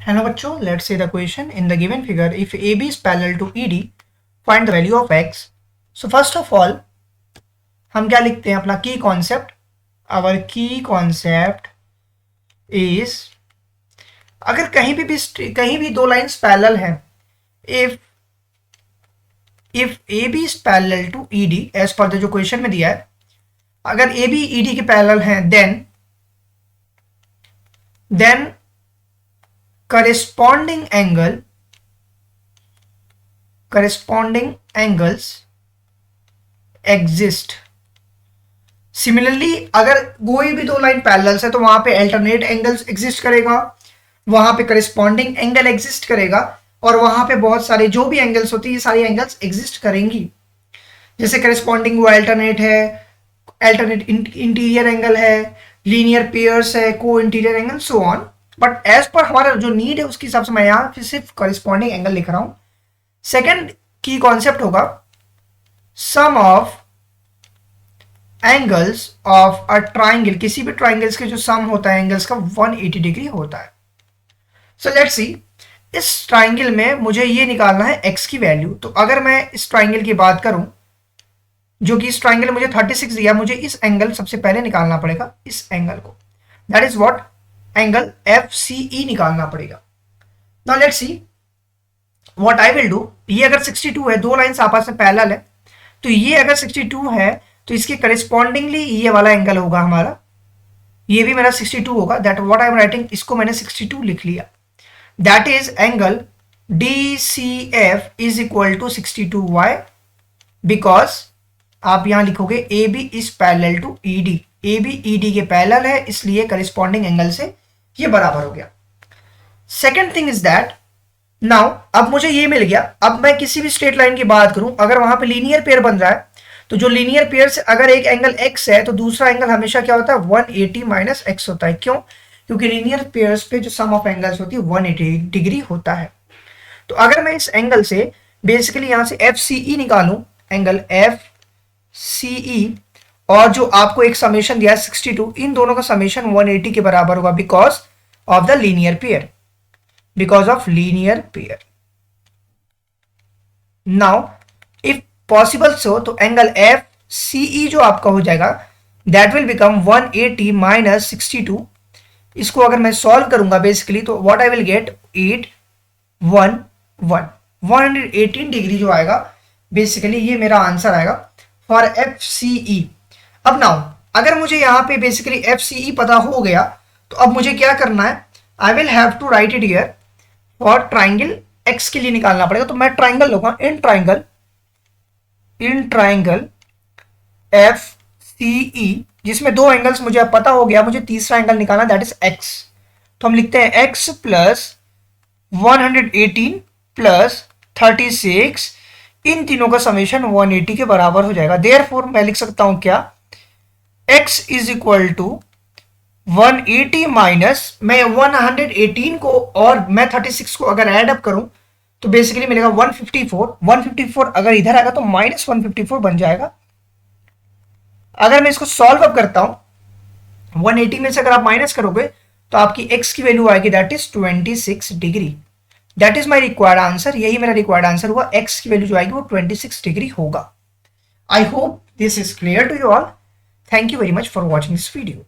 Hello बच्चों, let's see the question. In the given figure, if AB is parallel to ED, find the value of x. So first of all, हम क्या लिखते हैं अपना की concept. Our key concept is अगर कहीं भी दो लाइंस पैरेलल हैं, if AB is parallel to ED as per the जो क्वेश्चन में दिया है, अगर AB ED के पैरेलल हैं then corresponding angles exist. Similarly अगर कोई भी दो लाइन पैरेलल्स है तो वहां पे अल्टरनेट एंगल्स एग्जिस्ट करेगा, वहां पे करस्पॉन्डिंग एंगल एग्जिस्ट करेगा, और वहां पे बहुत सारे जो भी एंगल्स होती है ये सारी एंगल्स एग्जिस्ट करेंगी. जैसे करस्पॉन्डिंग वो अल्टरनेट है, अल्टरनेट इंटीरियर एंगल है, लीनियर पेयर्स है, co interior angle, so on. But as पर हमारा जो नीड है उसके हिसाब से मैं यहाँ सिर्फ करस्पॉन्डिंग एंगल लिख रहा हूं. सेकेंड की कॉन्सेप्ट होगा sum of angles of a triangle. किसी भी ट्राइंगल्स के जो सम होता है एंगल्स का 180 डिग्री होता है. सो लेट्स सी, इस ट्राइंगल में मुझे ये निकालना है x की वैल्यू. तो अगर मैं इस ट्राइंगल की बात करूं, जो कि इस ट्राइंगल मुझे 36 दिया, मुझे इस एंगल सबसे पहले निकालना पड़ेगा, इस एंगल को, that is what angle FCE निकालना पड़ेगा. Now let's see what I will do. ये अगर 62 है, दो लाइंस आपस में पैरेलल है, तो ये अगर 62 है तो इसके करेस्पॉन्डिंगली ये वाला एंगल होगा हमारा, ये भी मेरा 62 होगा. That what I am writing, इसको मैंने 62 लिख लिया. That is angle DCF is equal to 62y, because आप यहां लिखोगे AB is parallel to ED. AB ED के पैरेलल है, इसलिए करेस्पॉन्डिंग एंगल से ये बराबर हो गया. Second thing is that now अब मुझे ये मिल गया. अब मैं किसी भी स्ट्रेट लाइन की बात करूं, अगर वहां पे लीनियर पेयर बन रहा है, तो जो लीनियर पेयर से अगर एक एंगल x है तो दूसरा एंगल हमेशा क्या होता है 180 माइनस x होता है. क्यों? क्योंकि लीनियर पेयर्स पे जो सम ऑफ एंगल्स होती है 180 डिग्री होता है. तो अगर मैं इस एंगल से बेसिकली यहां से FCE निकालूं, एंगल FCE, और जो आपको एक समेशन दिया है 62, इन दोनों का समेशन 180 के बराबर होगा because of the linear pair, because of linear pair. Now if possible so, तो एंगल FCE जो आपका हो जाएगा दैट विल बिकम 180 माइनस 62. इसको अगर मैं सॉल्व करूंगा बेसिकली, तो what I will get 118 degree जो आएगा, बेसिकली ये मेरा आंसर आएगा फॉर FCE. अब नाउ अगर मुझे यहां पे बेसिकली FCE पता हो गया, तो अब मुझे क्या करना है, I will have to write it here. और ट्राइंगल x के लिए निकालना पड़ेगा, तो मैं ट्राइंगल लूंगा, इन ट्राइंगल FCE, जिसमें दो एंगल्स मुझे अब पता हो गया, मुझे तीसरा एंगल निकालना, दैट इज x. तो हम लिखते हैं x प्लस 118 प्लस 36, इन तीनों का समेशन 180 के बराबर हो जाएगा. देयरफॉर मैं लिख सकता हूं क्या, x is equal to 180 minus, मैं 118 को और मैं 36 को अगर एड अप करूं तो बेसिकली मिलेगा 154 अगर इधर आएगा तो माइनस 154 बन जाएगा. अगर मैं इसको सॉल्व अप करता हूं, 180 में से अगर आप माइनस करोगे तो आपकी x की वैल्यू आएगी that is 26 degree. That is my required answer. यही मेरा रिक्वायर्ड आंसर हुआ, x की वैल्यू जो आएगी वो 26 डिग्री होगा. I hope this is clear to you all. Thank you very much for watching this video.